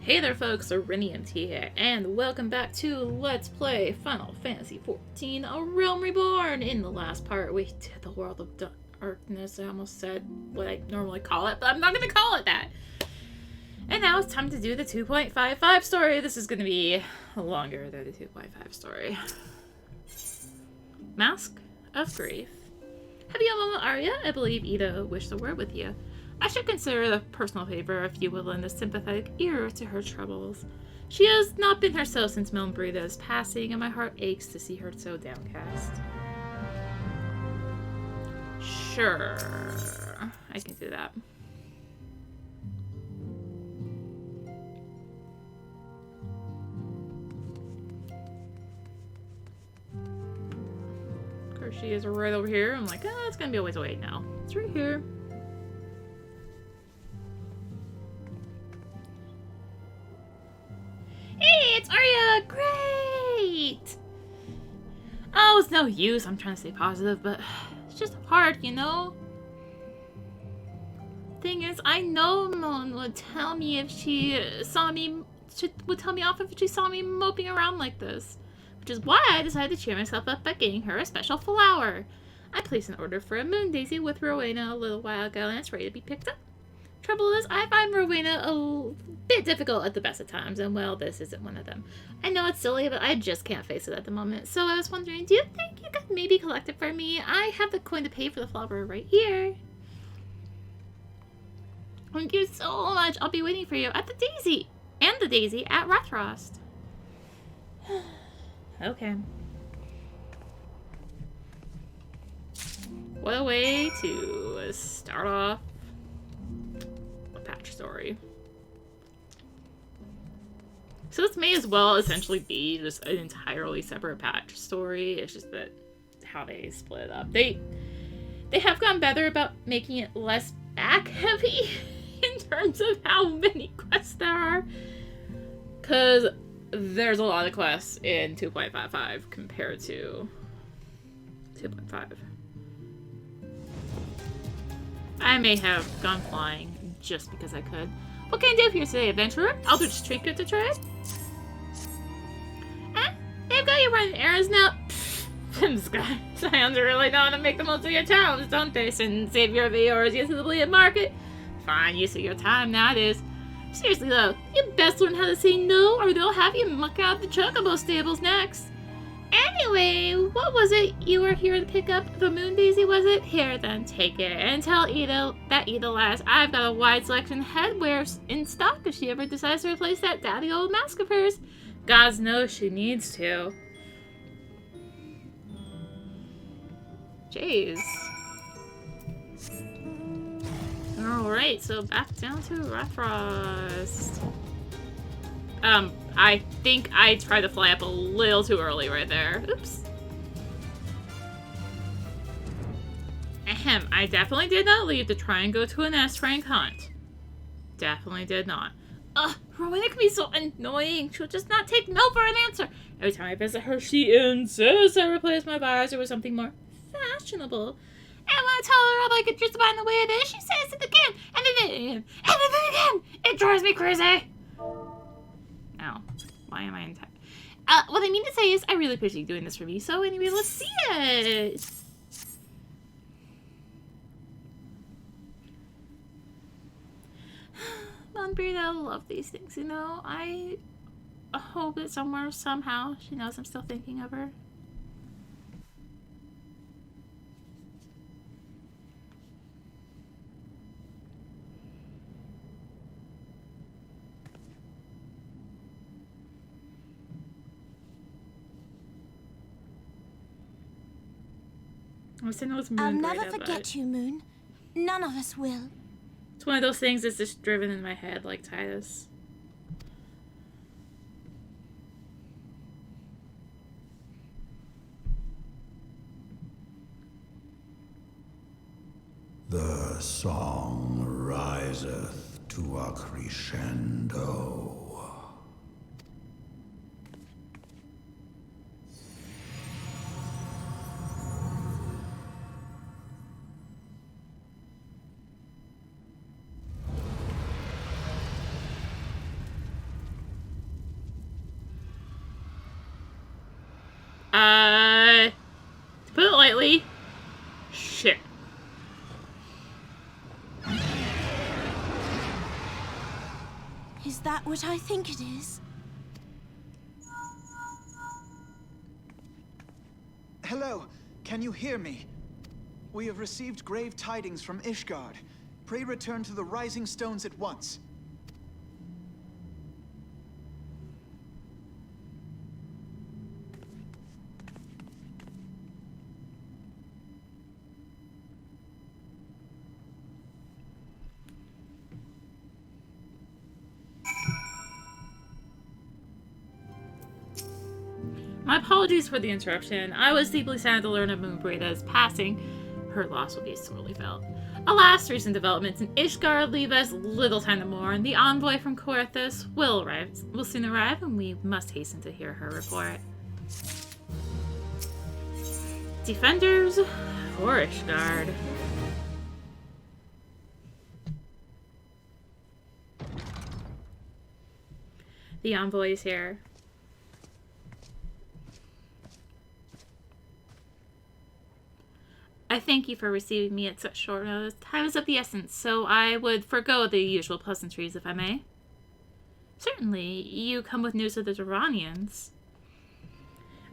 Hey there folks, rinimt here, and welcome back to Let's Play Final Fantasy XIV, A Realm Reborn! In the last part, we did the World of Darkness. I almost said what I normally call it, but I'm not going to call it that! And now it's time to do the 2.55 story. This is going to be longer than the 2.5 story. Mask of Grief. Have you a moment, Arya? I believe Ida wished a word with you. I should consider it a personal favor if you would lend a sympathetic ear to her troubles. She has not been herself since Melnbrida's passing, and my heart aches to see her so downcast. Sure. I can do that. Of course, she is right over here. I'm like, oh, it's gonna be a ways away now. It's right here. Hey, it's Arya! Great! Oh, it's no use. I'm trying to stay positive, but it's just hard, you know? Thing is, I know Mon would tell me if she saw me, would tell me off if she saw me moping around like this. Which is why I decided to cheer myself up by getting her a special flower. I placed an order for a moon daisy with Rowena a little while ago, and it's ready to be picked up. Trouble is, I find Rowena a bit difficult at the best of times, and well, this isn't one of them. I know it's silly, but I just can't face it at the moment. So I was wondering, do you think you could maybe collect it for me? I have the coin to pay for the flower right here. Thank you so much. I'll be waiting for you at the daisy and the daisy at Rathrost. Okay. What a way to start off patch story. So this may as well essentially be just an entirely separate patch story. It's just that how they split it up. They have gotten better about making it less back heavy in terms of how many quests there are. Cause there's a lot of quests in 2.55 compared to 2.5. I may have gone flying just because I could. What can I do for you today, adventurer? Eldritch trinket to trade? They've got you running errands now. This guy sounds really know how to make the most of your talents, don't they? Send savior of yours to the bleeding market. Fine use of your time now it is. Seriously though, you best learn how to say no, or they'll have you muck out the chocobo stables next. Anyway, what was it you were here to pick up? The moon daisy, was it? Here then, take it. And tell Ida that Ida lass, I've got a wide selection of headwear in stock if she ever decides to replace that daddy old mask of hers. God knows she needs to. Jeez. Alright, so back down to Rathrost. I think I tried to fly up a little too early right there. Oops. Ahem, I definitely did not leave to try and go to an S-rank hunt. Definitely did not. Ugh, Rowena can be so annoying. She'll just not take no for an answer. Every time I visit her, she insists I replace my visor with something more fashionable. And when I tell her I like it just about the way it is, she says it again, and then again, and then again. It drives me crazy. Ow. Why am I in time? What I mean to say is, I really appreciate you doing this for me. So anyway, let's see it. Melnbrida, I love these things, you know. I hope that somewhere, somehow, she knows I'm still thinking of her. I'll never forget you, Moon. None of us will. It's one of those things that's just driven in my head like Titus. The song riseth to a crescendo. To put it lightly, shit. Is that what I think it is? Hello, can you hear me? We have received grave tidings from Ishgard. Pray return to the Rising Stones at once. My apologies for the interruption. I was deeply sad to learn of Moonbreda's passing. Her loss will be sorely felt. Alas, recent developments in Ishgard leave us little time to mourn. The envoy from Coerthus will soon arrive, and we must hasten to hear her report. Defenders for Ishgard. The envoy is here. I thank you for receiving me at such short notice. Time is of the essence, so I would forego the usual pleasantries if I may. Certainly, you come with news of the Durranians.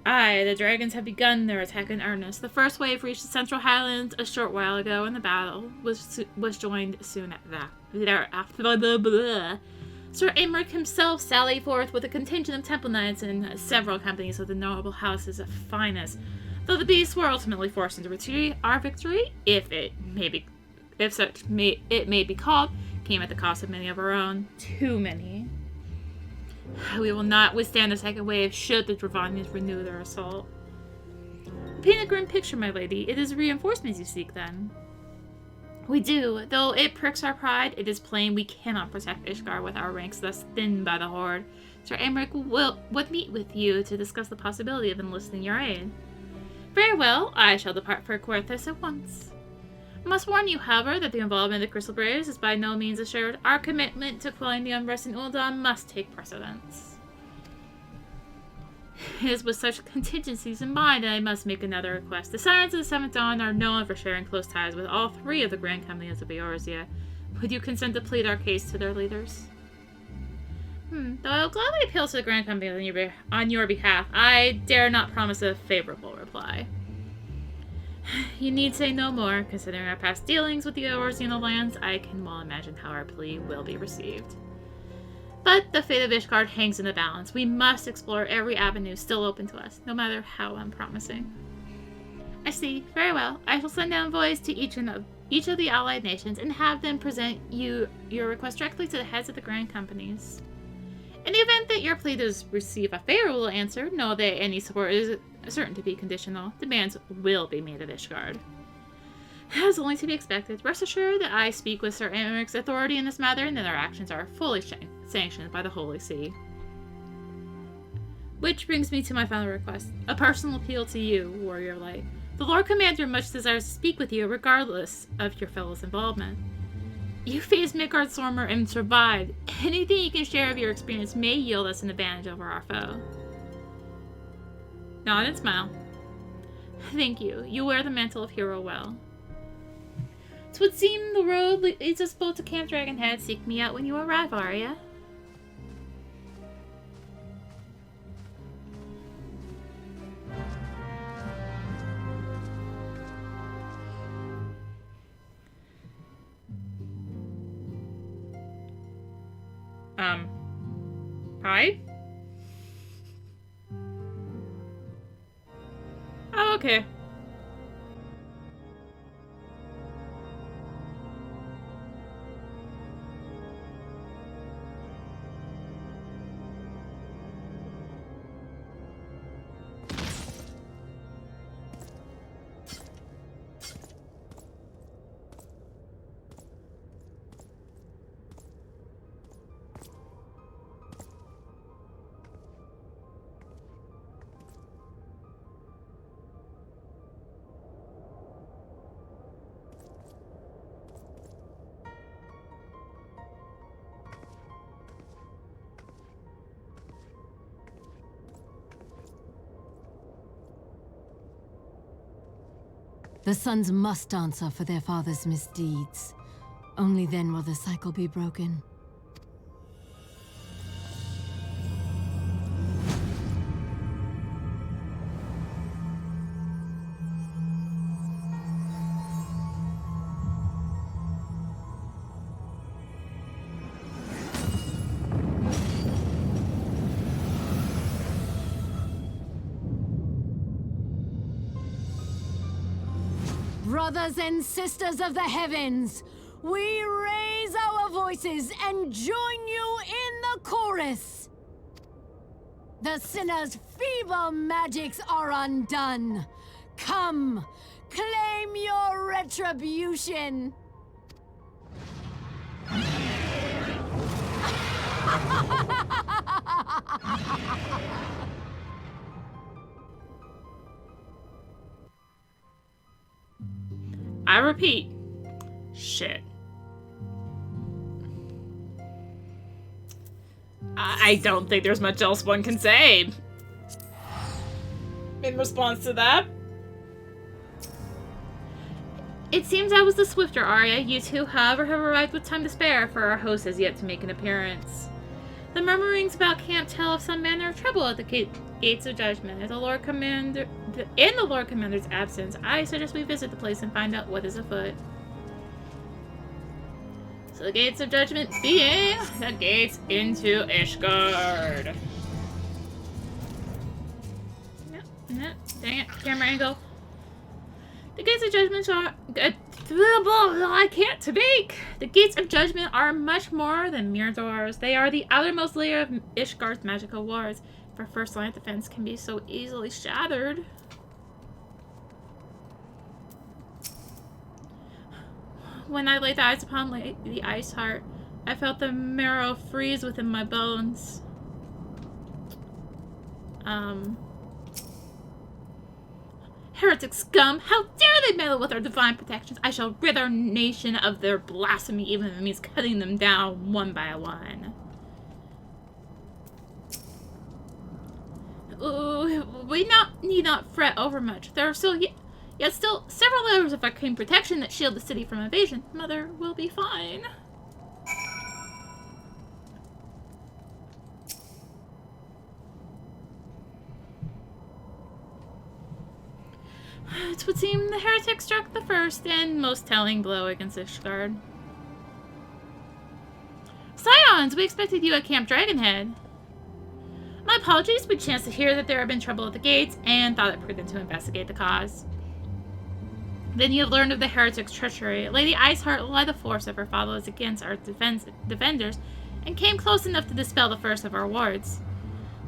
Aye, the dragons have begun their attack in earnest. The first wave reached the Central Highlands a short while ago, and the battle was joined soon thereafter. Sir Aymeric himself sallied forth with a contingent of Temple Knights and several companies of the noble houses of finest. Though the beasts were ultimately forced into retreat, our victory, if it may be called, came at the cost of many of our own. Too many. We will not withstand the second wave should the Durranians renew their assault. Paint a grim picture, my lady. It is reinforcements you seek, then. We do. Though it pricks our pride, it is plain we cannot protect Ishgard with our ranks thus thinned by the Horde. Sir Aymeric would meet with you to discuss the possibility of enlisting your aid. Very well, I shall depart for Coerthus at once. I must warn you, however, that the involvement of the Crystal Braves is by no means assured. Our commitment to quelling the unrest in Ul'dah must take precedence. It is with such contingencies in mind that I must make another request. The Sirens of the Seventh Dawn are known for sharing close ties with all three of the Grand Companies of Eorzea. Would you consent to plead our case to their leaders? Though I will gladly appeal to the Grand Company on your behalf, I dare not promise a favorable reply. You need say no more. Considering our past dealings with the Eorzean lands, I can well imagine how our plea will be received. But the fate of Ishgard hangs in the balance. We must explore every avenue still open to us, no matter how unpromising. I see. Very well. I shall send envoys to each of the allied nations and have them present your request directly to the heads of the Grand Companies. In the event that your plea does receive a favorable answer, know that any support is certain to be conditional. Demands will be made of Ishgard. As only to be expected, rest assured that I speak with Sir Aymeric's authority in this matter and that our actions are fully sanctioned by the Holy See. Which brings me to my final request, a personal appeal to you, Warrior Light. The Lord Commander much desires to speak with you regardless of your fellow's involvement. You faced Midgardsormr and survived. Anything you can share of your experience may yield us an advantage over our foe. Nod and smile. Thank you. You wear the mantle of hero well. 'Twould seem the road leads us both to Camp Dragonhead. Seek me out when you arrive, Arya. Hi? Oh, okay. The sons must answer for their father's misdeeds. Only then will the cycle be broken. Brothers and sisters of the heavens, we raise our voices and join you in the chorus. The sinner's feeble magics are undone. Come, claim your retribution. I repeat, shit. I don't think there's much else one can say in response to that. It seems I was the swifter, Arya. You two, however, have arrived with time to spare, for our host has yet to make an appearance. The murmurings about camp tell of some manner of trouble at the gates of judgment. In the Lord Commander's absence, I suggest we visit the place and find out what is afoot. So the gates of judgment being the gates into Ishgard. No, dang it, camera angle. The gates of judgment are... I can't speak! The gates of judgment are much more than mere doors. They are the outermost layer of Ishgard's magical wards. If our first line of defense can be so easily shattered. When I laid eyes upon the ice heart, I felt the marrow freeze within my bones. Heretic scum! How dare they meddle with our divine protections! I shall rid our nation of their blasphemy, even if it means cutting them down one by one. Ooh, we need not fret overmuch. There are yet still several layers of arcane protection that shield the city from invasion. Mother will be fine. It would seem the heretic struck the first and most telling blow against Ishgard. Scions, we expected you at Camp Dragonhead. My apologies, we chanced to hear that there had been trouble at the gates and thought it prudent to investigate the cause. Then you have learned of the heretic's treachery. Lady Iceheart led the force of her followers against our defenders and came close enough to dispel the first of our wards.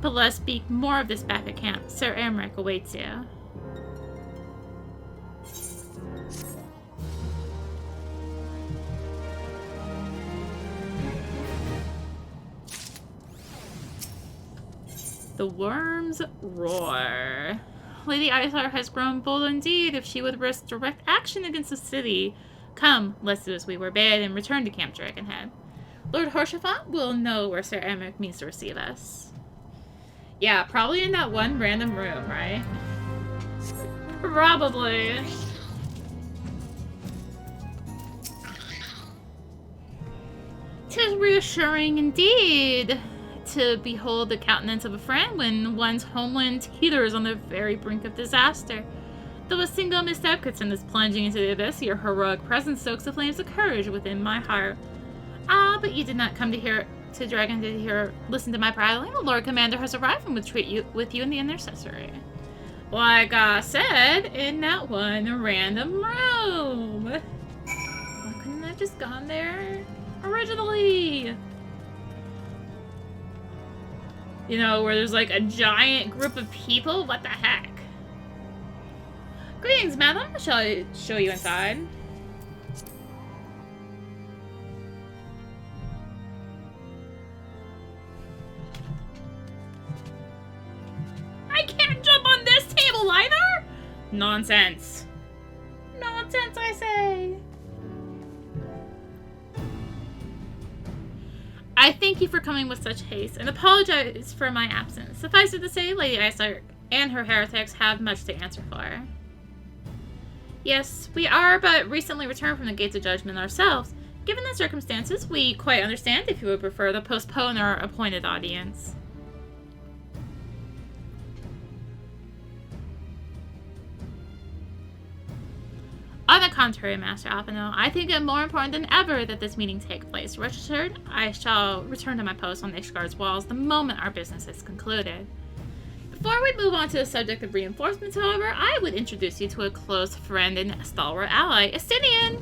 But let us speak more of this back at camp. Sir Amric awaits you. The worms roar. Lady Ysayle has grown bold indeed if she would risk direct action against the city. Come, let's do as we were bid and return to Camp Dragonhead. Lord Horshaphant will know where Sir Amric means to receive us. Yeah, probably in that one random room, right? Probably. "'Tis reassuring indeed to behold the countenance of a friend when one's homeland teeters on the very brink of disaster. Though a single misstep could send us plunging into the abyss, your heroic presence stokes the flames of courage within my heart. Ah, but you did not come to Dragon to listen to my prattling. The Lord Commander has arrived and will treat with you in the intercessory." Like I said, in that one random room. Why couldn't I just gone there originally? You know, where there's like a giant group of people? What the heck? Greetings, madam. Shall I show you inside? I can't jump on this table either? Nonsense. Nonsense, I say. I thank you for coming with such haste, and apologize for my absence. Suffice it to say, Lady Ysayle and her heretics have much to answer for. Yes, we are but recently returned from the Gates of Judgment ourselves. Given the circumstances, we quite understand if you would prefer to postpone our appointed audience. On the contrary, Master Alphino, I think it more important than ever that this meeting take place. Rest assured, I shall return to my post on Ishgard's walls the moment our business is concluded. Before we move on to the subject of reinforcements, however, I would introduce you to a close friend and stalwart ally, Estinian!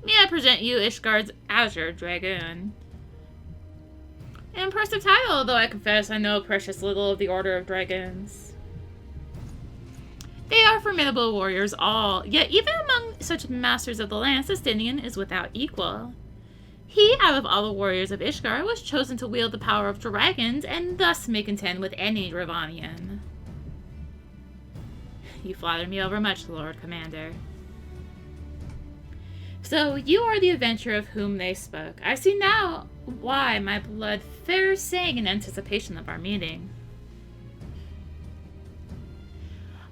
May I present you Ishgard's Azure Dragoon? An impressive title, though I confess I know precious little of the Order of Dragons. They are formidable warriors all, yet even among such masters of the lance, Estinian is without equal. He, out of all the warriors of Ishgard, was chosen to wield the power of dragons, and thus may contend with any Dravanian. You flatter me overmuch, Lord Commander. So, you are the adventurer of whom they spoke. I see now why my blood fair sang in anticipation of our meeting.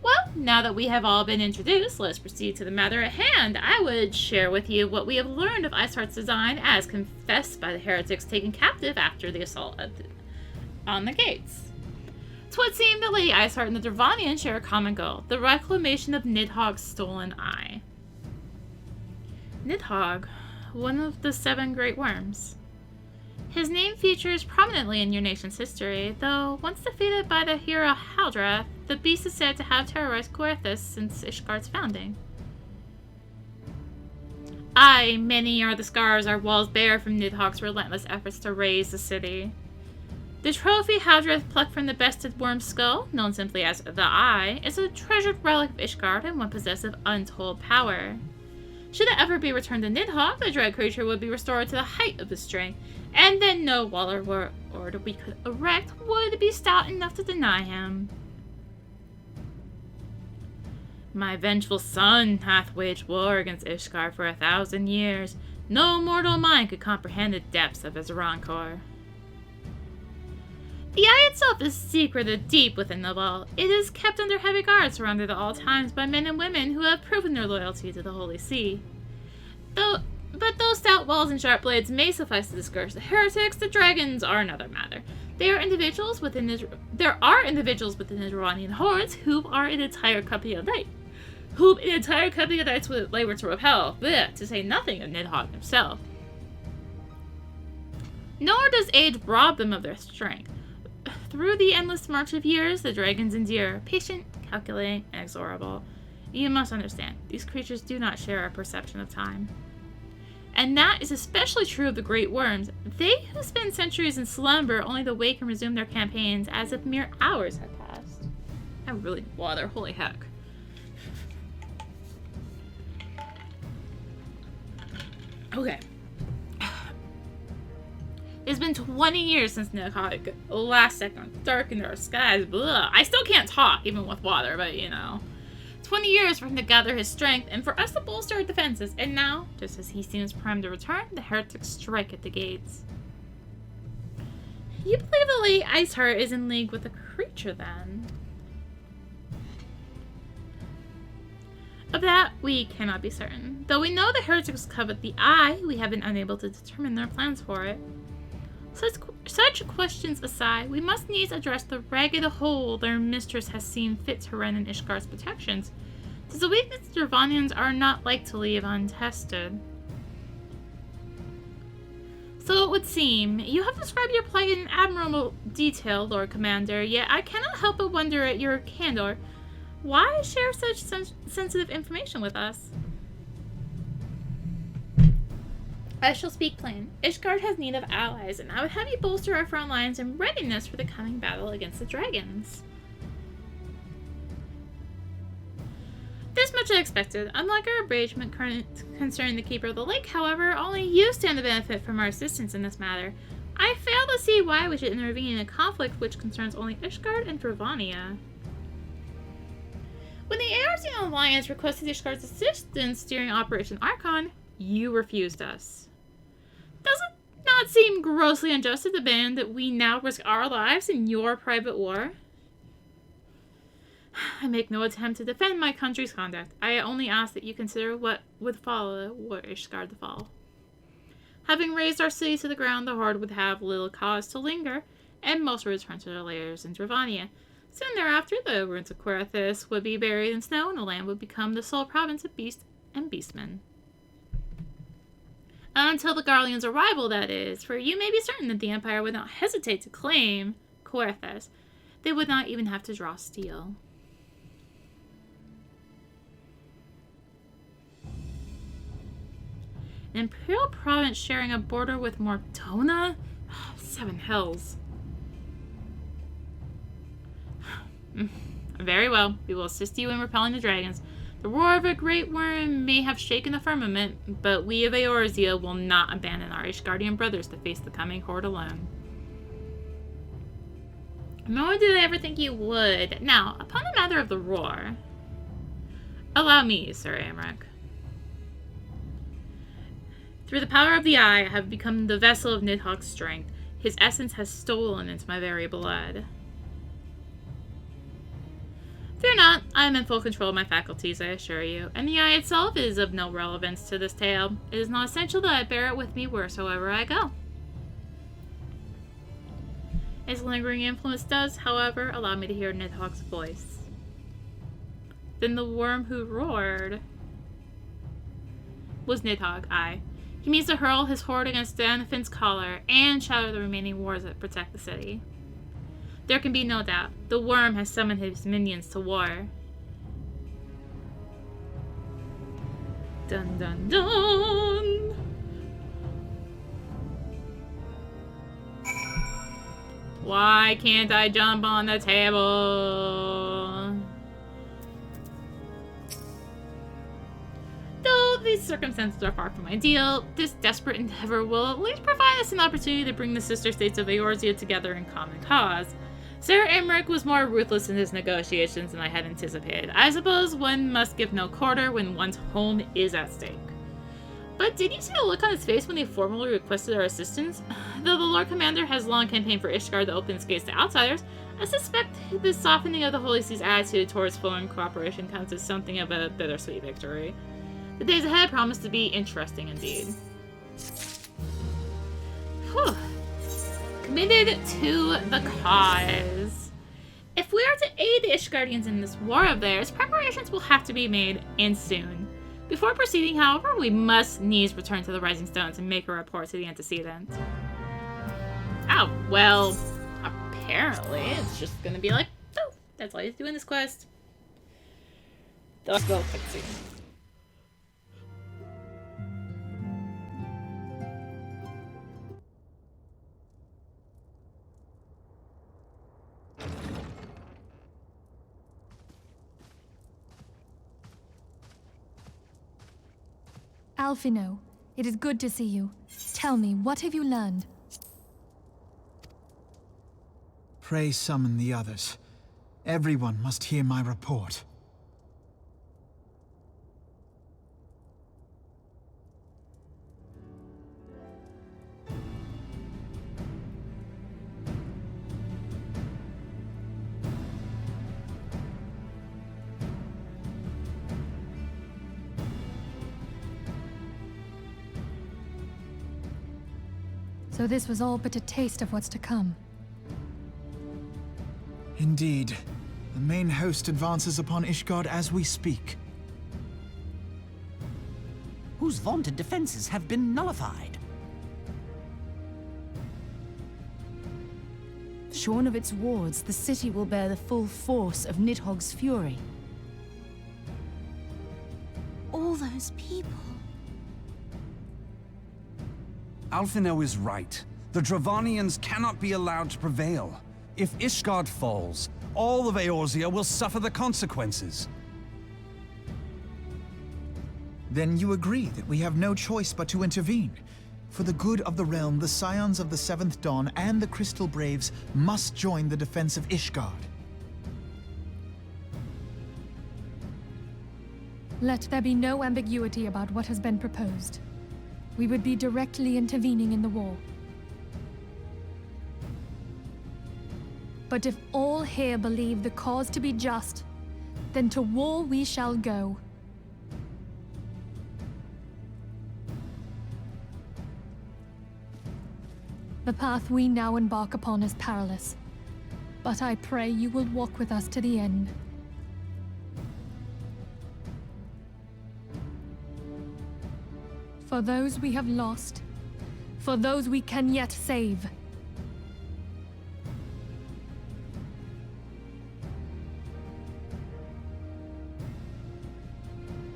Well, now that we have all been introduced, let's proceed to the matter at hand. I would share with you what we have learned of Ysart's design as confessed by the heretics taken captive after the assault on the gates. 'Twould seem that Lady Ysart and the Dravanian share a common goal, the reclamation of Nidhogg's stolen eye. Nidhogg, one of the 7 great worms. His name features prominently in your nation's history, though once defeated by the hero Haldrath, the beast is said to have terrorized Coerthas since Ishgard's founding. Aye, many are the scars our walls bear from Nidhogg's relentless efforts to raise the city. The trophy Haldrath plucked from the bested worm's skull, known simply as the Eye, is a treasured relic of Ishgard and one possessed of untold power. Should it ever be returned to Nidhogg, the dread creature would be restored to the height of his strength, and then no wall or order we could erect would be stout enough to deny him. My vengeful son hath waged war against Ishgard for 1,000 years. No mortal mind could comprehend the depths of his rancor. The eye itself is secreted deep within the wall. It is kept under heavy guard, surrounded at all times by men and women who have proven their loyalty to the Holy See. But those stout walls and sharp blades may suffice to discourage the heretics. The dragons are another matter. There are individuals within the Dravanian hordes who are an entire company of knights. Would labor to repel, to say nothing of Nidhogg himself. Nor does age rob them of their strength. Through the endless march of years, the dragons endure, patient, calculating, and inexorable. You must understand, these creatures do not share our perception of time. And that is especially true of the great worms. They who spend centuries in slumber only to wake and resume their campaigns as if mere hours had passed. I really need water, holy heck. Okay. It's been 20 years since Nidhogg last second darkened our skies. Blah. I still can't talk, even with water, but you know. 20 years for him to gather his strength and for us to bolster our defenses. And now, just as he seems primed to return, the heretics strike at the gates. You believe the Lady Ysart is in league with the creature, then? Of that, we cannot be certain. Though we know the heretics covet the eye, we have been unable to determine their plans for it. Such questions aside, we must needs address the ragged hole their mistress has seen fit to run in Ishgard's protections. 'Tis a weakness the Dravanians are not like to leave untested. So it would seem, you have described your plight in admirable detail, Lord Commander, yet I cannot help but wonder at your candor. Why share such sensitive information with us? I shall speak plain. Ishgard has need of allies, and I would have you bolster our front lines in readiness for the coming battle against the dragons. This much I expected. Unlike our arrangement concerning the Keeper of the Lake, however, only you stand to benefit from our assistance in this matter. I fail to see why we should intervene in a conflict which concerns only Ishgard and Dravania. When the Eorzean Alliance requested Ishgard's assistance during Operation Archon, you refused us. Does it not seem grossly unjust to demand that we now risk our lives in your private war? I make no attempt to defend my country's conduct. I only ask that you consider what would follow were Ishgard to fall. Having razed our city to the ground, the Horde would have little cause to linger, and most would return to their lairs in Dravania. Soon thereafter, the ruins of Querethus would be buried in snow, and the land would become the sole province of beasts and beastmen. Until the Garlean's arrival, that is, for you may be certain that the Empire would not hesitate to claim Querethus. They would not even have to draw steel. An imperial province sharing a border with Mortona? Oh, 7 hells. Very well. We will assist you in repelling the dragons. The roar of a great worm may have shaken the firmament, but we of Eorzea will not abandon our Ishgardian brothers to face the coming horde alone. Nor did I ever think you would. Now, upon the matter of the roar, allow me, Sir Amric. Through the power of the Eye, I have become the vessel of Nidhogg's strength. His essence has stolen into my very blood. Fear not, I am in full control of my faculties, I assure you, and the Eye itself is of no relevance to this tale. It is not essential that I bear it with me wheresoever I go. Its lingering influence does, however, allow me to hear Nidhogg's voice. Then the worm who roared was Nidhogg, aye. He means to hurl his horde against Danafin's collar and shatter the remaining wars that protect the city. There can be no doubt. The worm has summoned his minions to war. Dun dun dun! Why can't I jump on the table? Though these circumstances are far from ideal, this desperate endeavor will at least provide us an opportunity to bring the sister states of Eorzea together in common cause. Sir Amric was more ruthless in his negotiations than I had anticipated. I suppose one must give no quarter when one's home is at stake. But did you see the look on his face when he formally requested our assistance? Though the Lord Commander has long campaigned for Ishgard to open its gates to outsiders, I suspect the softening of the Holy See's attitude towards foreign cooperation counts as something of a bittersweet victory. The days ahead promise to be interesting indeed. Whew. Committed to the cause. If we are to aid the Ishgardians in this war of theirs, preparations will have to be made, and soon. Before proceeding, however, we must needs return to the Rising Stones and make a report to the antecedent. Oh, well, apparently it's just gonna be like, oh, that's all he's doing this quest. Let's go, Pixie. Alphino, it is good to see you. Tell me, what have you learned? Pray summon the others. Everyone must hear my report. So this was all but a taste of what's to come. Indeed. The main host advances upon Ishgard as we speak. Whose vaunted defenses have been nullified. Shorn of its wards, the city will bear the full force of Nidhogg's fury. All those people. Alphino is right. The Dravanians cannot be allowed to prevail. If Ishgard falls, all of Eorzea will suffer the consequences. Then you agree that we have no choice but to intervene. For the good of the realm, the Scions of the Seventh Dawn and the Crystal Braves must join the defense of Ishgard. Let there be no ambiguity about what has been proposed. We would be directly intervening in the war. But if all here believe the cause to be just, then to war we shall go. The path we now embark upon is perilous, but I pray you will walk with us to the end. For those we have lost, for those we can yet save.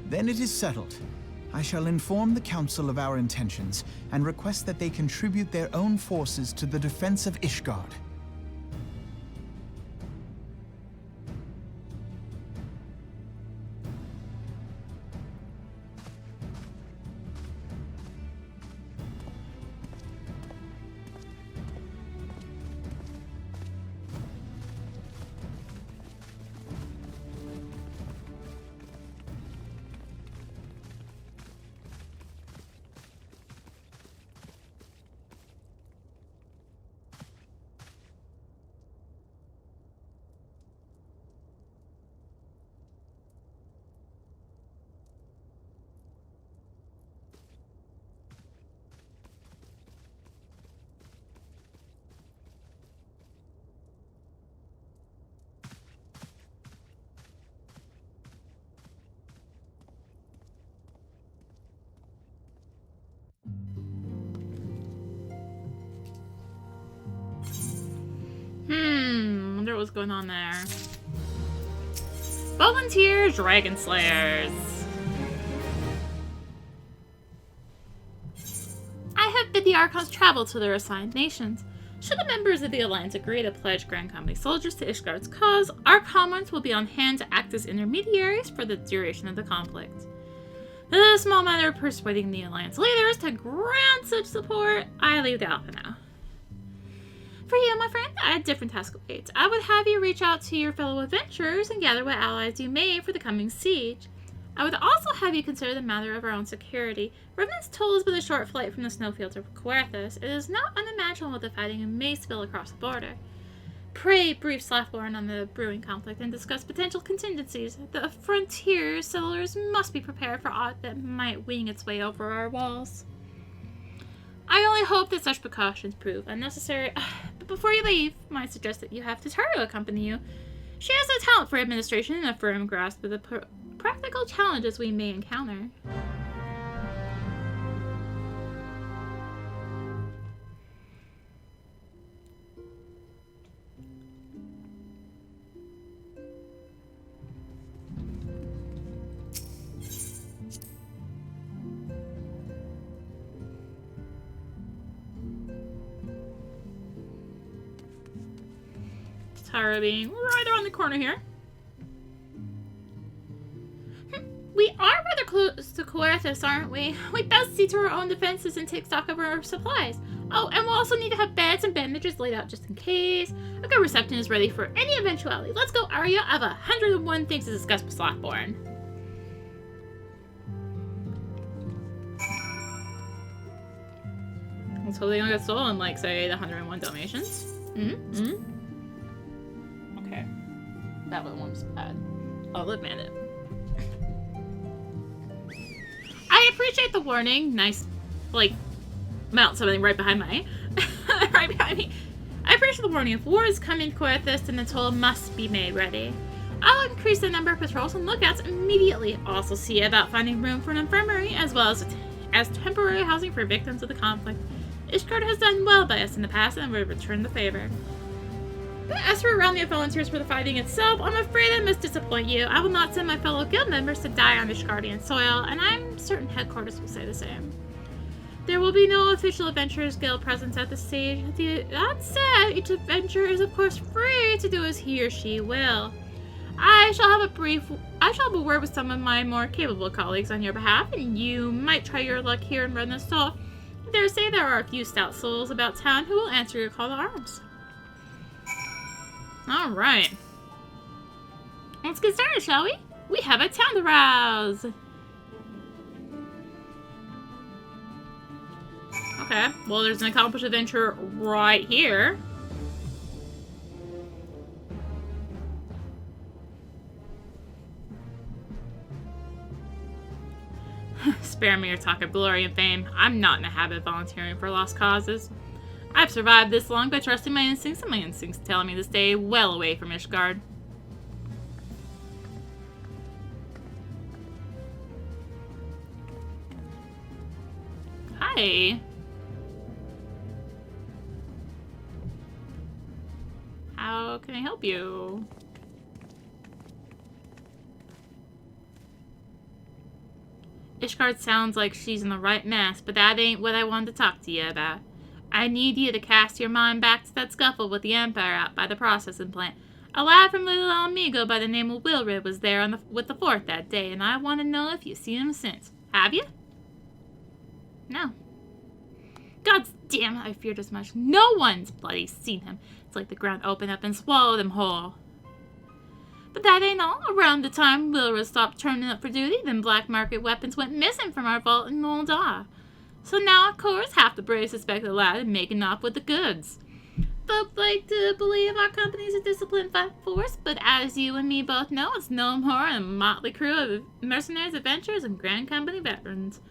Then it is settled. I shall inform the Council of our intentions and request that they contribute their own forces to the defense of Ishgard. Wonder what's going on there. Volunteer Dragon Slayers. I have bid the Archons travel to their assigned nations. Should the members of the Alliance agree to pledge Grand Company soldiers to Ishgard's cause, our comrades will be on hand to act as intermediaries for the duration of the conflict. It is a small matter of persuading the Alliance leaders to grant such support. I leave the Alpha now. For you, my friend, I had different task awaits. I would have you reach out to your fellow adventurers and gather what allies you may for the coming siege. I would also have you consider the matter of our own security. Revenant's toll is but a short flight from the snowfields of Querthus. It is not unimaginable that fighting may spill across the border. Pray brief Slathborn on the brewing conflict and discuss potential contingencies. The frontier settlers must be prepared for aught that might wing its way over our walls. I only hope that such precautions prove unnecessary. But before you leave, I suggest that you have Tataru accompany you. She has a talent for administration and a firm grasp of the practical challenges we may encounter. Tara being right around the corner here. We are rather close to Querthus, aren't we? We best see to our own defenses and take stock of our supplies. Oh, and we'll also need to have beds and bandages laid out just in case. A good reception is ready for any eventuality. Let's go, Arya. I have 101 things to discuss with Slathborn. Let's hope they don't get stolen, like, say, the 101 Dalmatians. Okay. That one was bad. I'll admit it. I appreciate the warning. Nice, like, mount something right behind my... right behind me. I appreciate the warning. If war is coming to Querthus, then the toll must be made ready. I'll increase the number of patrols and lookouts immediately. Also see about finding room for an infirmary, as well as temporary housing for victims of the conflict. Ishgard has done well by us in the past, and will return the favor. But as for rounding up volunteers for the fighting itself, I'm afraid I must disappoint you. I will not send my fellow guild members to die on Ishgardian soil, and I'm certain headquarters will say the same. There will be no official Adventurers Guild presence at this stage. That said, each adventurer is of course free to do as he or she will. I shall have a word with some of my more capable colleagues on your behalf, and you might try your luck here in Redness Stall. I dare say there are a few stout souls about town who will answer your call to arms. Alright. Let's get started, shall we? We have a town to rouse! Okay, well there's an accomplished adventure right here. Spare me your talk of glory and fame. I'm not in the habit of volunteering for lost causes. I've survived this long by trusting my instincts, and my instincts tell me to stay well away from Ishgard. Hi. How can I help you? Ishgard sounds like she's in the right mess, but that ain't what I wanted to talk to you about. I need you to cast your mind back to that scuffle with the Empire out by the processing plant. A lad from Little Amigo by the name of Wilred was there with the fort that day, and I want to know if you've seen him since. Have you? No. God damn it, I feared as much. No one's bloody seen him. It's like the ground opened up and swallowed him whole. But that ain't all. Around the time Wilred stopped turning up for duty, then black market weapons went missing from our vault in Moldar. So now, of course, half the Braves suspect the lad of making off with the goods. Folks like to believe our company's a disciplined force, but as you and me both know, it's no more than a motley crew of mercenaries, adventurers, and Grand Company veterans.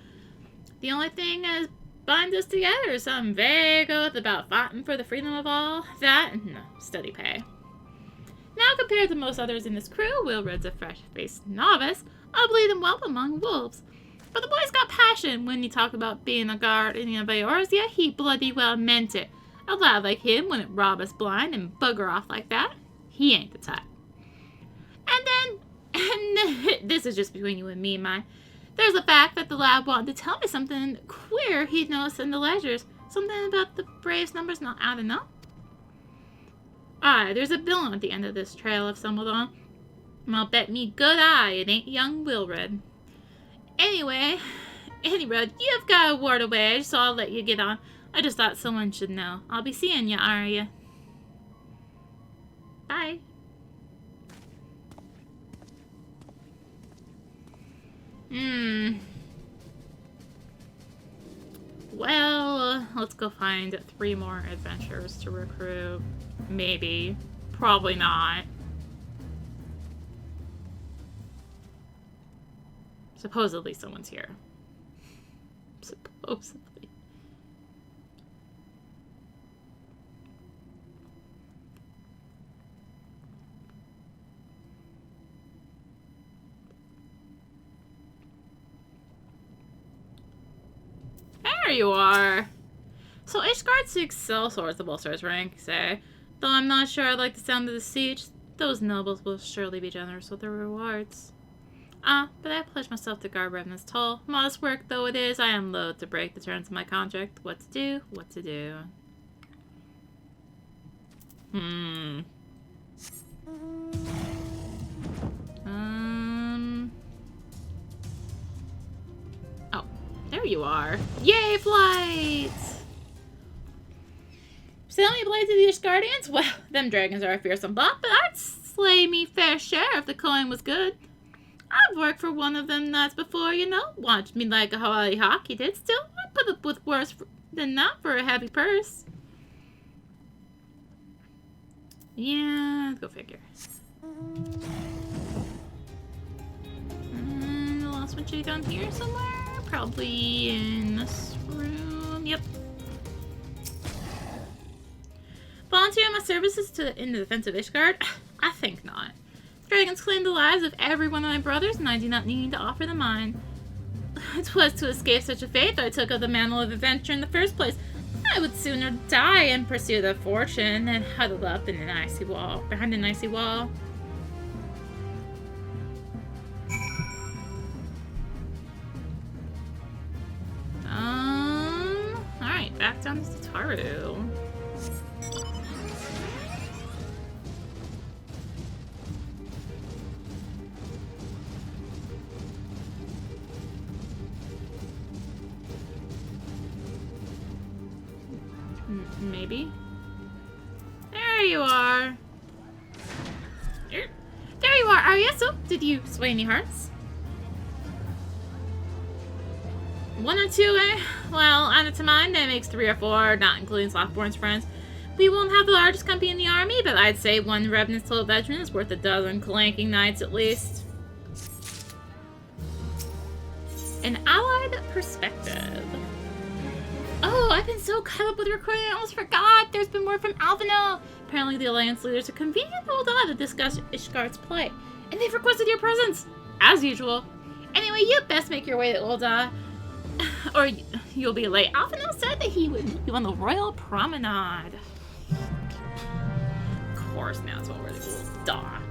The only thing that binds us together is some vague oath about fighting for the freedom of all. That and no steady pay. Now, compared to most others in this crew, Wilred's a fresh-faced novice, a bleeding whelp among wolves. But the boy's got passion. When he talked about being a guardian of Eorzea, he bloody well meant it. A lad like him wouldn't rob us blind and bugger off like that. He ain't the type. And then, this is just between you and me, there's the fact that the lad wanted to tell me something queer he'd noticed in the ledgers. Something about the Braves numbers not adding up. There's a villain at the end of this trail of Sumbledon. And I'll bet me good eye it ain't young Wilred. Anyway, you've got a word away, so I'll let you get on. I just thought someone should know. I'll be seeing you, Arya. Bye. Well, let's go find 3 more adventurers to recruit. Maybe. Probably not. Supposedly someone's here. Supposedly. There you are. So Ishgard seeks sellswords of all sorts rank, say. Though I'm not sure I like the sound of the siege, those nobles will surely be generous with their rewards. But I pledge myself to guard Revenant's toll. Modest work though it is, I am loath to break the terms of my contract. What to do? What to do? Oh, there you are. Yay, flight! Selling blades to the Ishgardians? Well, them dragons are a fearsome lot, but I'd slay me fair share if the coin was good. I've worked for one of them nights before, you know. Watched me like a holly hawk, you did. Still, I put up with worse than not for a heavy purse. Yeah, go figure. And the last one should be down here somewhere. Probably in this room. Yep. Volunteer my services in the defense of Ishgard? I think not. Dragons claim the lives of every one of my brothers, and I do not need to offer them mine. 'Twas to escape such a fate that I took up the mantle of adventure in the first place. I would sooner die in pursuit of fortune than huddle up in behind an icy wall. Alright, back down to Tataru. Maybe. There you are. There you are, Arya. So, did you sway any hearts? 1 or 2, eh? Well, added to mine, that makes 3 or 4, not including Slothborn's friends. We won't have the largest company in the army, but I'd say 1 Revenant's total veteran is worth a dozen clanking knights at least. An allied perspective. Oh, I've been so caught up with recruiting, I almost forgot. There's been word from Alphinaud. Apparently the Alliance leaders are convenient old to discuss Ishgard's plight, and they've requested your presence, as usual. Anyway, you best make your way to Ul'dah, or you'll be late. Alphinaud said that he would meet you on the Royal Promenade. Of course, now it's over the Ul'dah.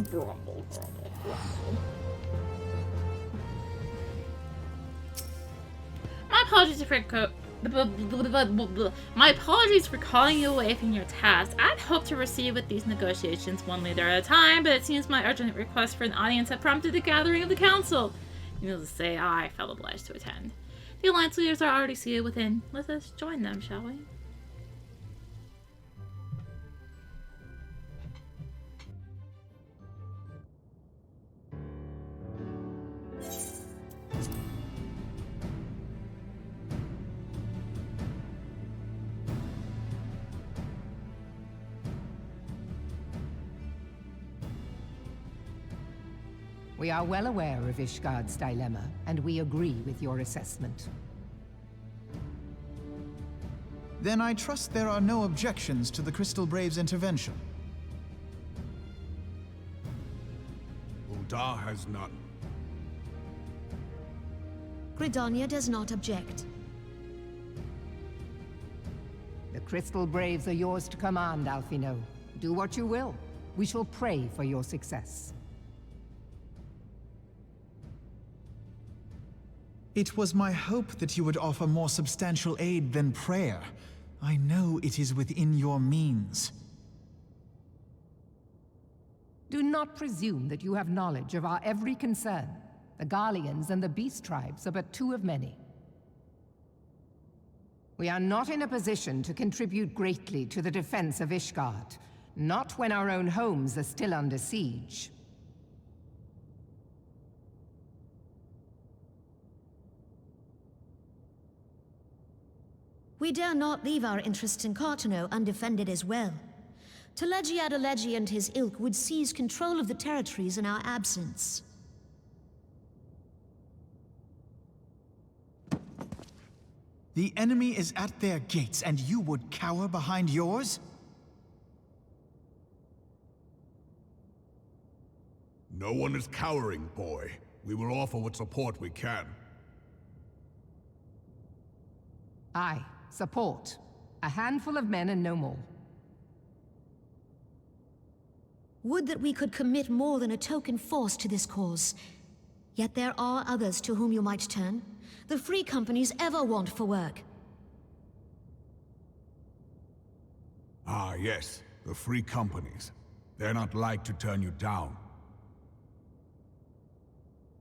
Grumble, grumble, grumble. My apologies for calling you away from your task. I'd hoped to proceed with these negotiations 1 leader at a time, but it seems my urgent request for an audience had prompted the gathering of the council. Needless to say, I felt obliged to attend. The Alliance leaders are already seated within. Let us join them, shall we? We are well aware of Ishgard's dilemma, and we agree with your assessment. Then I trust there are no objections to the Crystal Braves' intervention. Ul'dah has none. Gridania does not object. The Crystal Braves are yours to command, Alphinaud. Do what you will. We shall pray for your success. It was my hope that you would offer more substantial aid than prayer. I know it is within your means. Do not presume that you have knowledge of our every concern. The Garleans and the Beast Tribes are but 2 of many. We are not in a position to contribute greatly to the defense of Ishgard, not when our own homes are still under siege. We dare not leave our interests in Cartano undefended as well. Telegi Adalegi and his ilk would seize control of the territories in our absence. The enemy is at their gates, and you would cower behind yours? No one is cowering, boy. We will offer what support we can. Aye, support. A handful of men and no more. Would that we could commit more than a token force to this cause. Yet there are others to whom you might turn. The free companies ever want for work. Ah, yes. The free companies. They're not like to turn you down.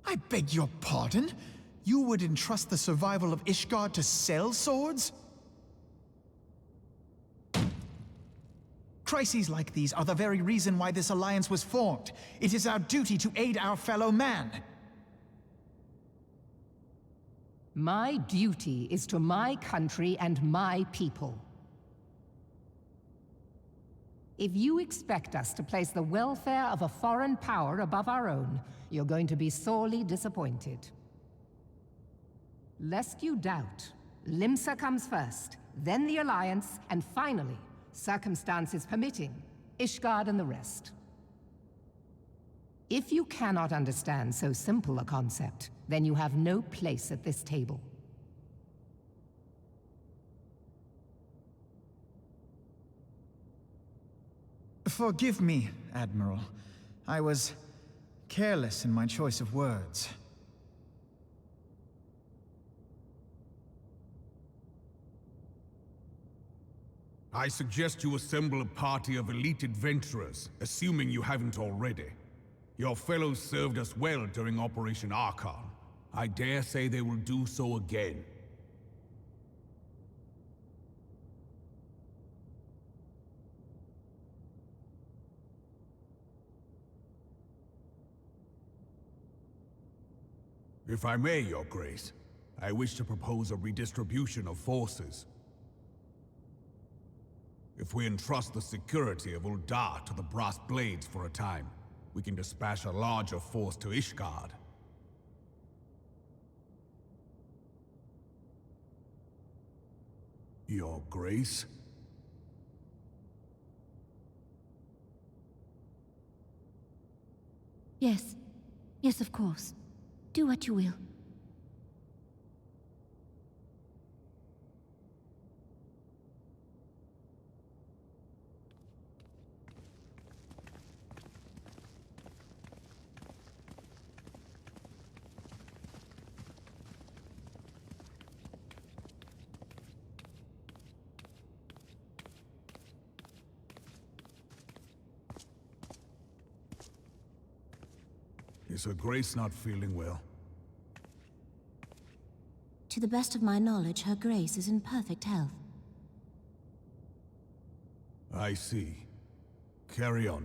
I beg your pardon? You would entrust the survival of Ishgard to sell swords? Crises like these are the very reason why this alliance was formed. It is our duty to aid our fellow man. My duty is to my country and my people. If you expect us to place the welfare of a foreign power above our own, you're going to be sorely disappointed. Lest you doubt, Limsa comes first, then the Alliance, and finally, circumstances permitting, Ishgard and the rest. If you cannot understand so simple a concept, then you have no place at this table. Forgive me, Admiral. I was careless in my choice of words. I suggest you assemble a party of elite adventurers, assuming you haven't already. Your fellows served us well during Operation Archon. I dare say they will do so again. If I may, Your Grace, I wish to propose a redistribution of forces. If we entrust the security of Uldar to the Brass Blades for a time, we can dispatch a larger force to Ishgard. Your Grace? Yes. Yes, of course. Do what you will. Is Her Grace not feeling well? To the best of my knowledge, Her Grace is in perfect health. I see. Carry on.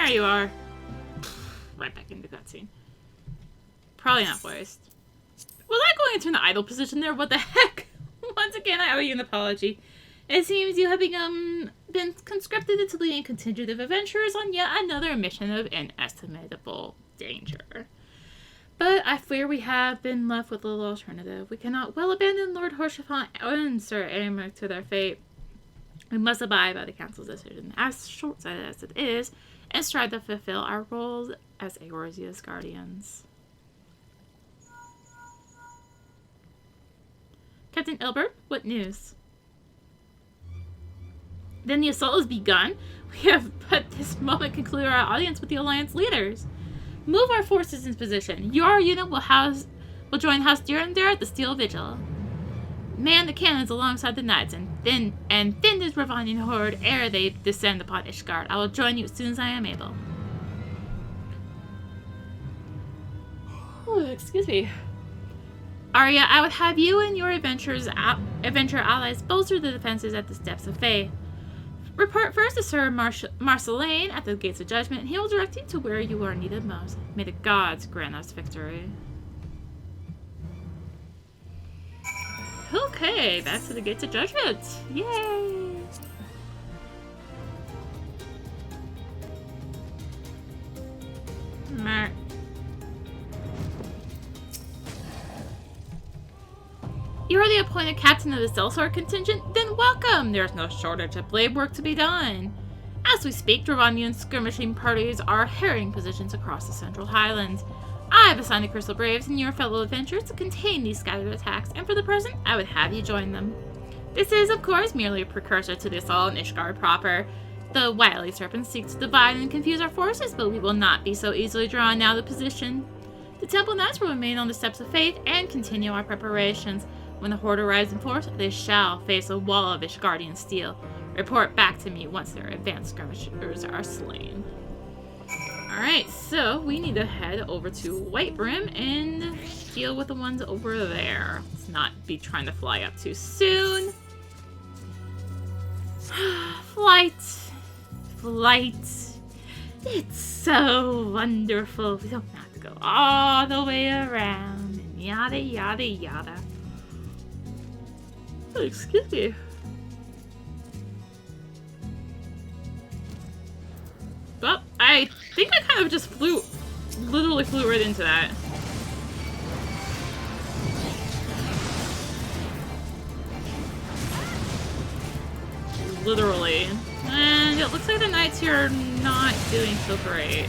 There you are. Right back into cutscene. Probably not voiced. Was I going into an idle position there? What the heck? Once again, I owe you an apology. It seems you have been conscripted into leading a contingent of adventurers on yet another mission of inestimable danger. But I fear we have been left with little alternative. We cannot well abandon Lord Horshaphant and Sir Aemeric to their fate. We must abide by the Council's decision, as short-sighted as it is, and strive to fulfill our roles as Eorzea's guardians. Captain Ilbert, what news? Then the assault has begun? We have but this moment concluded our audience with the Alliance leaders. Move our forces into position. Your unit will join House Durandare at the Steel Vigil. Man the cannons alongside the knights, and thin this Ravanian horde ere they descend upon Ishgard. I will join you as soon as I am able. Oh, excuse me. Arya, I would have you and your adventure allies bolster the defenses at the Steps of Faith. Report first to Sir Marceline at the Gates of Judgment, and he will direct you to where you are needed most. May the gods grant us victory. Okay, back to the Gates of Judgment. Yay! Mer. You are the appointed captain of the Sellsword contingent? Then welcome! There is no shortage of blade work to be done. As we speak, Dravanian skirmishing parties are harrying positions across the Central Highlands. I have assigned the Crystal Braves and your fellow adventurers to contain these scattered attacks, and for the present, I would have you join them. This is, of course, merely a precursor to the assault on Ishgard proper. The wily serpents seek to divide and confuse our forces, but we will not be so easily drawn out of position. The Temple Knights will remain on the Steps of Faith and continue our preparations. When the Horde arrives in force, they shall face a wall of Ishgardian steel. Report back to me once their advanced skirmishers are slain. Alright, so we need to head over to Whitebrim and deal with the ones over there. Let's not be trying to fly up too soon. Flight. It's so wonderful. We don't have to go all the way around and yada yada yada. Oh, excuse me. Well, I think I kind of just literally flew right into that. Literally. And it looks like the knights here are not doing so great.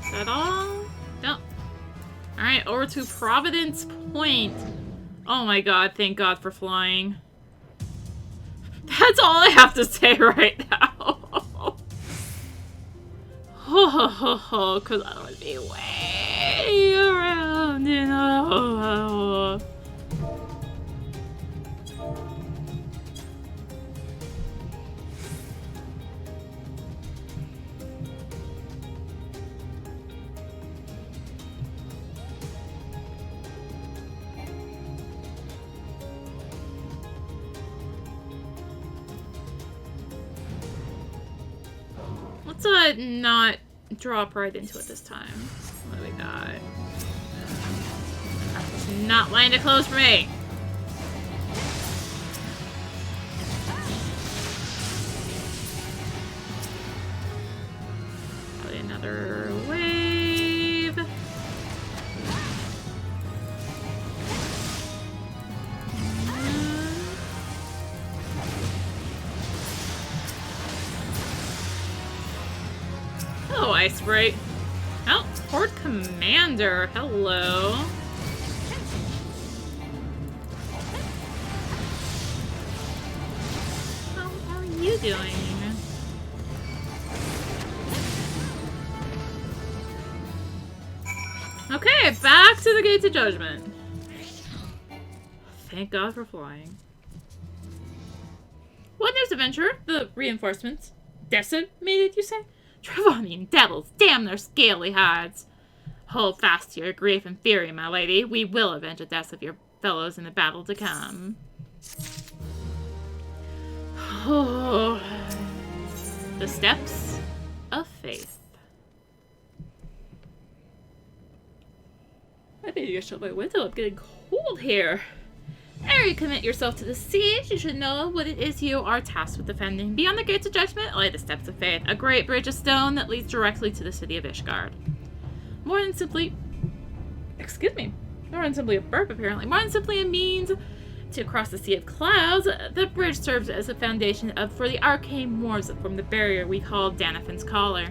Is that all? No. Alright, over to Providence Point. Oh my god, thank god for flying. That's all I have to say right now. Because I would be way around, you know. Let's not drop right into it this time. What do we got? That's not lying to close for me. Probably another wave. Hello, Ice Sprite. Oh, Horde Commander. Hello. How are you doing? Okay, back to the Gates of Judgment. Thank God for flying. What news, adventurer? The reinforcements. Decimated, you say? Travanian devils, damn their scaly hides. Hold fast to your grief and fury, my lady. We will avenge the deaths of your fellows in the battle to come. Oh. The Steps of Faith. I need to get shut my window. I'm getting cold here. Ere you commit yourself to the siege, you should know what it is you are tasked with defending. Beyond the Gates of Judgment lay the Steps of Faith, a great bridge of stone that leads directly to the city of Ishgard. More than simply... Excuse me. More than simply a burp, apparently. More than simply a means to cross the Sea of Clouds, the bridge serves as a foundation for the arcane moors that form the barrier we call Danafin's Collar.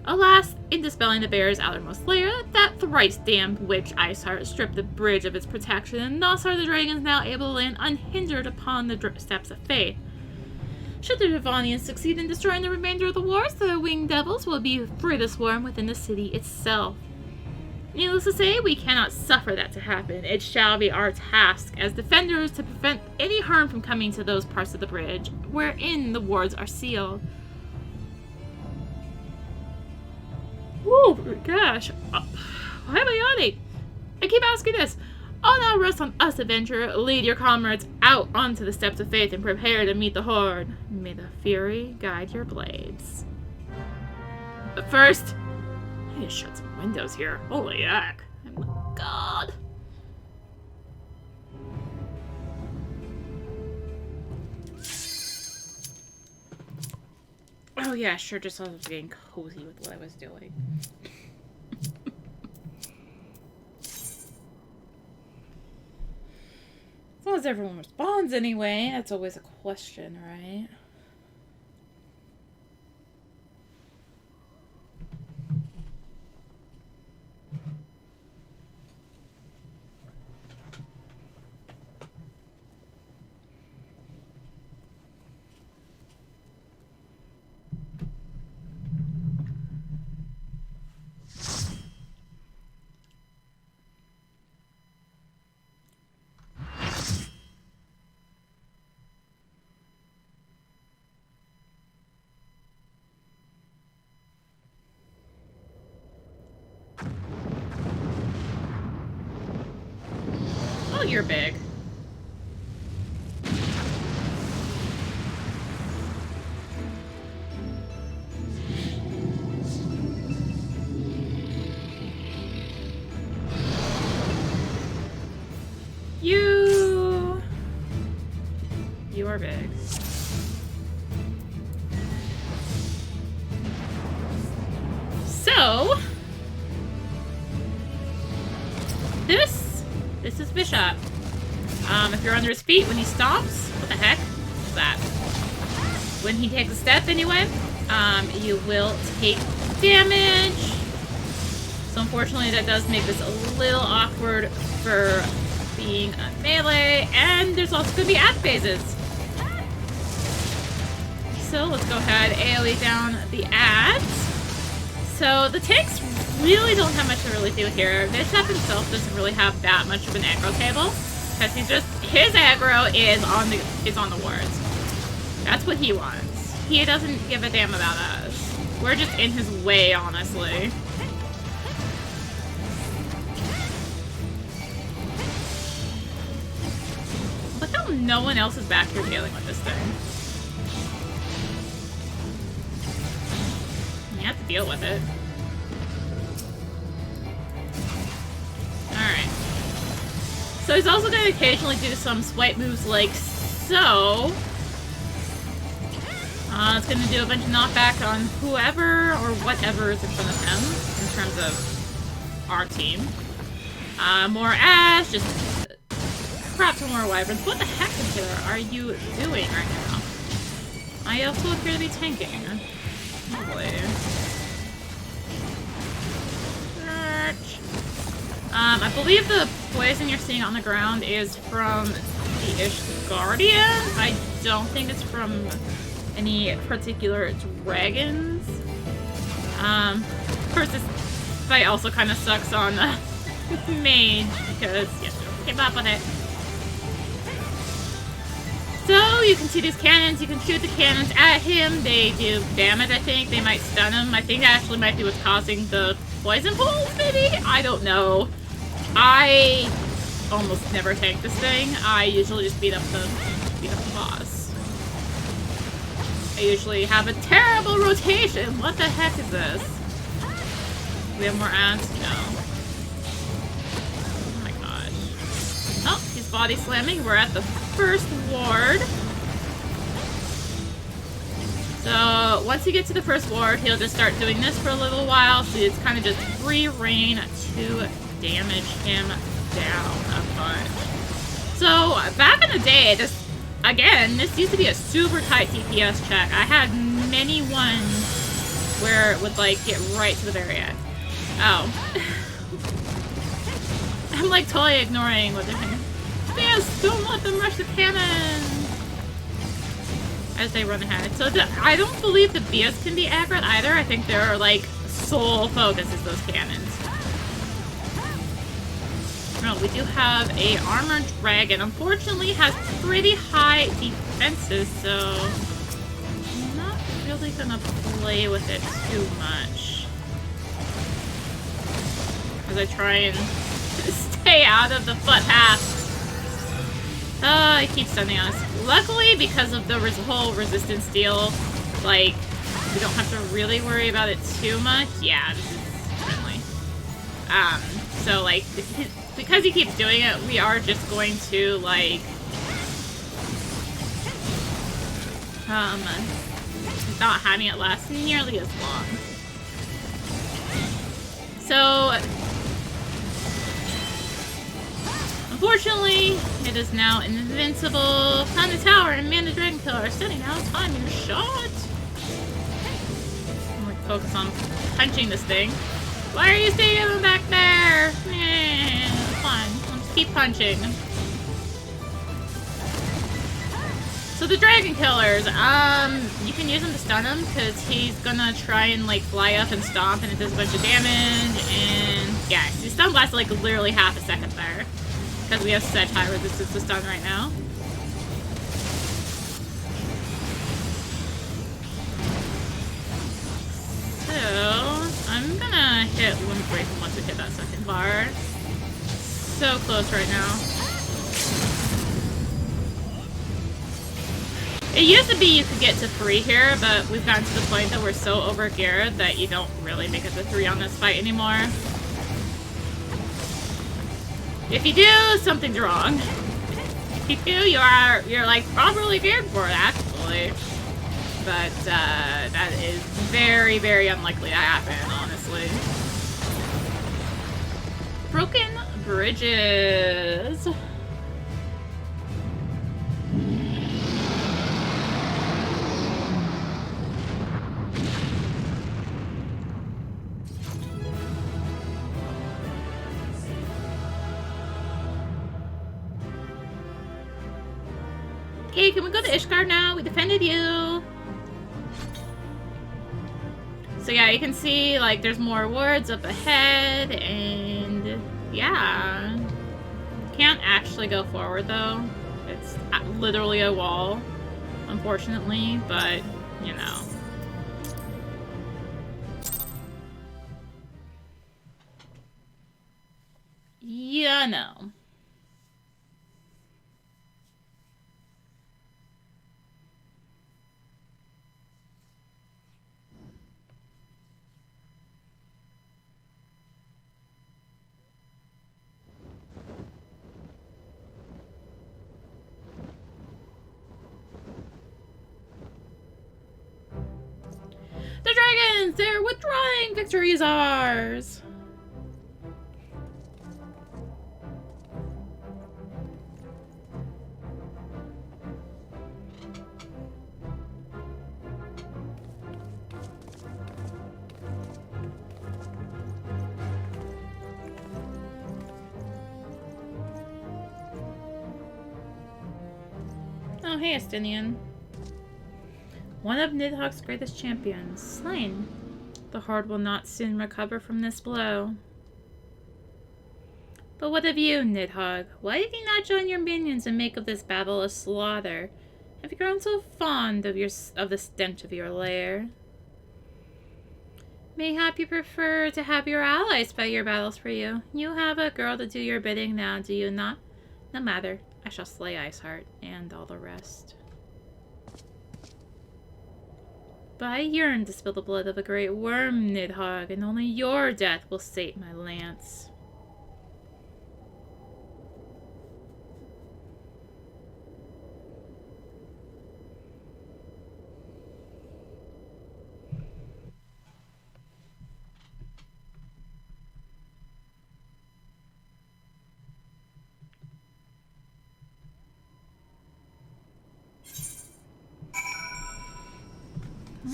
Alas, in dispelling the barrier's outermost layer, that thrice-damned witch Ysayle stripped the bridge of its protection, and thus are the dragons now able to land unhindered upon the Steps of Faith. Should the Travanians succeed in destroying the remainder of the wars, the winged devils will be free to swarm within the city itself. Needless to say, we cannot suffer that to happen. It shall be our task as defenders to prevent any harm from coming to those parts of the bridge wherein the wards are sealed. Oh gosh, why am I yawning? I keep asking this. All now rests on us, adventurer. Lead your comrades out onto the Steps of Faith and prepare to meet the Horde. May the fury guide your blades. But first, I need to shut some windows here. Holy heck. Oh my god. Oh yeah, sure, just I was getting cozy with what I was doing. As long as everyone responds anyway, that's always a question, right? You're big. You are big. So this is Bishop. If you're under his feet when he stomps, what the heck is that? When he takes a step anyway, you will take damage. So unfortunately that does make this a little awkward for being a melee, and there's also going to be ad phases. So let's go ahead, AoE down the ads. So the tanks really don't have much to really do here. Bishop himself doesn't really have that much of an aggro table, because his aggro is on the wards. That's what he wants. He doesn't give a damn about us. We're just in his way, honestly. Look how no one else is back here dealing with this thing. You have to deal with it. Alright. So he's also going to occasionally do some swipe moves like so. It's going to do a bunch of knockback on whoever or whatever is in front of him in terms of our team. More ash, just crap for more wyverns. What the heck in here are you doing right now? I also appear to be tanking. Lovely. I believe the poison you're seeing on the ground is from the Ishgardian. I don't think it's from any particular dragons. Of course, this fight also kind of sucks on mage because you have to keep up with it. So you can see these cannons. You can shoot the cannons at him. They do damage. I think they might stun him. I think that actually might be what's causing the poison pulls. Maybe, I don't know. I almost never tank this thing. I usually just beat up the boss. I usually have a terrible rotation. What the heck is this? Do we have more ads? No. Oh my gosh. Oh, he's body slamming. We're at the first ward. So once you get to the first ward, he'll just start doing this for a little while. So it's kind of just free reign to damage him down a bunch. So back in the day, this used to be a super tight DPS check. I had many ones where it would like get right to the very end. Oh. I'm like totally ignoring what they're saying. Yes, don't let them rush the cannon! As they run ahead. So I don't believe the BS can be aggro either. I think their like sole focus is those cannons. No, we do have a armored dragon. Unfortunately, has pretty high defenses, so I'm not really gonna play with it too much. As I try and stay out of the footpath. It keeps stunning us. Luckily, because of the whole resistance deal, like, we don't have to really worry about it too much. Yeah, this is friendly. So, like, because he keeps doing it, we are just going to, like, not having it last nearly as long. So, unfortunately, it is now invincible. Climb the tower and man the dragon killer. Setting now, time your shot. I'm gonna focus on punching this thing. Why are you staying back there? Fine. Let's keep punching. So the dragon killers, you can use them to stun him because he's gonna try and like fly up and stomp and it does a bunch of damage and yeah, his stun lasts like literally half a second there because we have such high resistance to stun right now. So I'm gonna hit Limb Break once we hit that second bar. So close right now. It used to be you could get to 3 here, but we've gotten to the point that we're so over-geared that you don't really make it to 3 on this fight anymore. If you do, something's wrong. If you do, you're like properly geared for it, actually. But that is very, very unlikely to happen, honestly. Broken bridges. Okay, can we go to Ishgard now? We defended you. So yeah, you can see, like, there's more wards up ahead, and yeah. Can't actually go forward, though. It's literally a wall, unfortunately, but, you know. Yeah, no. The dragons! They're withdrawing! Victory is ours! Oh, hey, Estinian. One of Nidhogg's greatest champions, slain. The Horde will not soon recover from this blow. But what of you, Nidhogg? Why did you not join your minions and make of this battle a slaughter? Have you grown so fond of the stench of your lair? Mayhap you prefer to have your allies fight your battles for you. You have a girl to do your bidding now, do you not? No matter. I shall slay Iceheart and all the rest. But I yearn to spill the blood of a great worm, Nidhogg, and only your death will sate my lance.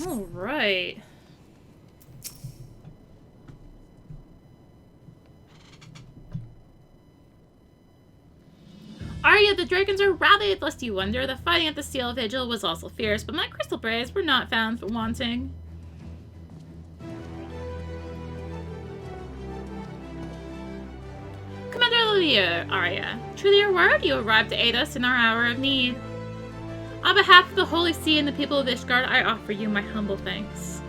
All right. Arya, the dragons are rallied, lest you wonder. The fighting at the Steel Vigil was also fierce, but my crystal braves were not found for wanting. Commander Olivia, Arya, truly your word, you arrived to aid us in our hour of need. On behalf of the Holy See and the people of Ishgard, I offer you my humble thanks.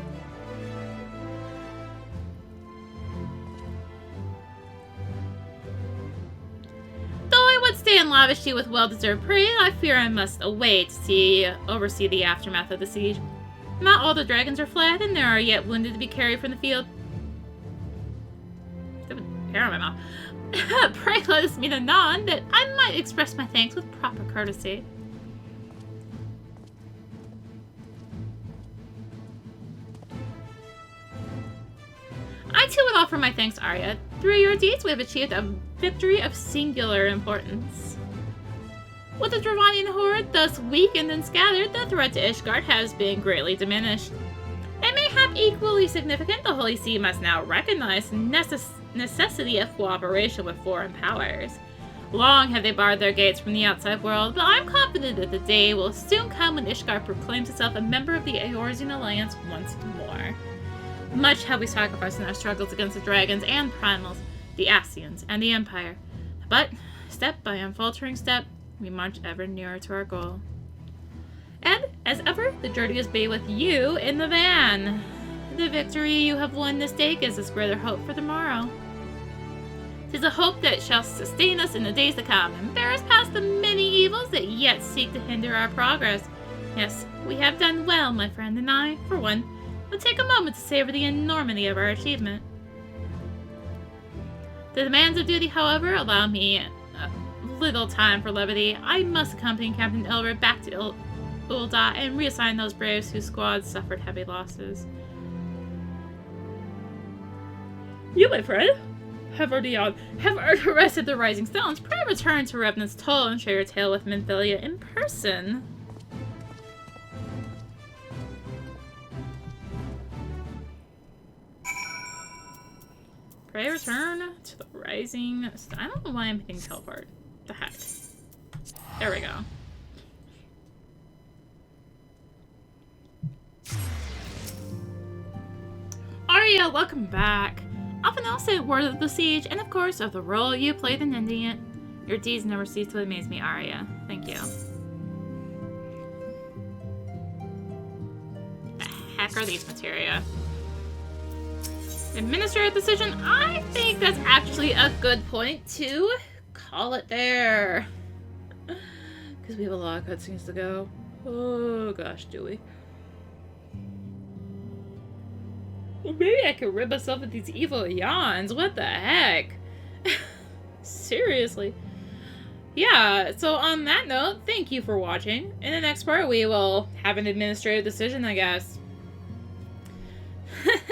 Though I would stay and lavish you with well-deserved praise, I fear I must await to oversee the aftermath of the siege. Not all the dragons are fled, and there are yet wounded to be carried from the field. I have a hair in my mouth. Pray let us meet anon, that I might express my thanks with proper courtesy. I too would offer my thanks, Arya. Through your deeds, we have achieved a victory of singular importance. With the Dravanian horde thus weakened and scattered, the threat to Ishgard has been greatly diminished. And mayhap equally significant, the Holy See must now recognize the necessity of cooperation with foreign powers. Long have they barred their gates from the outside world, but I'm confident that the day will soon come when Ishgard proclaims itself a member of the Eorzean Alliance once more. Much have we sacrificed in our struggles against the dragons and primals, the Ascians, and the Empire. But, step by unfaltering step, we march ever nearer to our goal. And, as ever, the journey is be with you in the van. The victory you have won this day gives us greater hope for tomorrow. 'Tis a hope that shall sustain us in the days to come, and bear us past the many evils that yet seek to hinder our progress. Yes, we have done well, my friend, and I, for one, will take a moment to savor the enormity of our achievement. The demands of duty, however, allow me little time for levity. I must accompany Captain Elred back to Ul'dah and reassign those braves whose squads suffered heavy losses. You, my friend, have already arrested the Rising Stones. Pray return to Revenant's Toll and share your tale with Minthelia in person. Pray return to the Rising Stone. I don't know why I'm hitting teleport. The heck. There we go. Aria, welcome back. Often I'll say word of the siege, and of course of the role you played in ending it. Your deeds never cease to amaze me, Aria. Thank you. The heck are these materia? Administrative decision? I think that's actually a good point to call it there. Because we have a lot of cutscenes to go. Oh gosh, do we? Well, maybe I could rid myself of these evil yawns. What the heck? Seriously. Yeah, so on that note, thank you for watching. In the next part, we will have an administrative decision, I guess.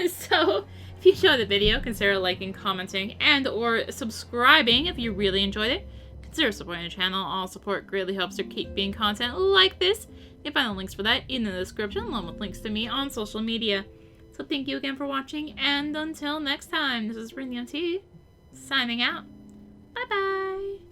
So, if you enjoyed the video, consider liking, commenting, and or subscribing if you really enjoyed it. Consider supporting the channel. All support greatly helps her keep being content like this. You'll find the links for that in the description, along with links to me on social media. So thank you again for watching, and until next time, this is rinimt, signing out. Bye-bye!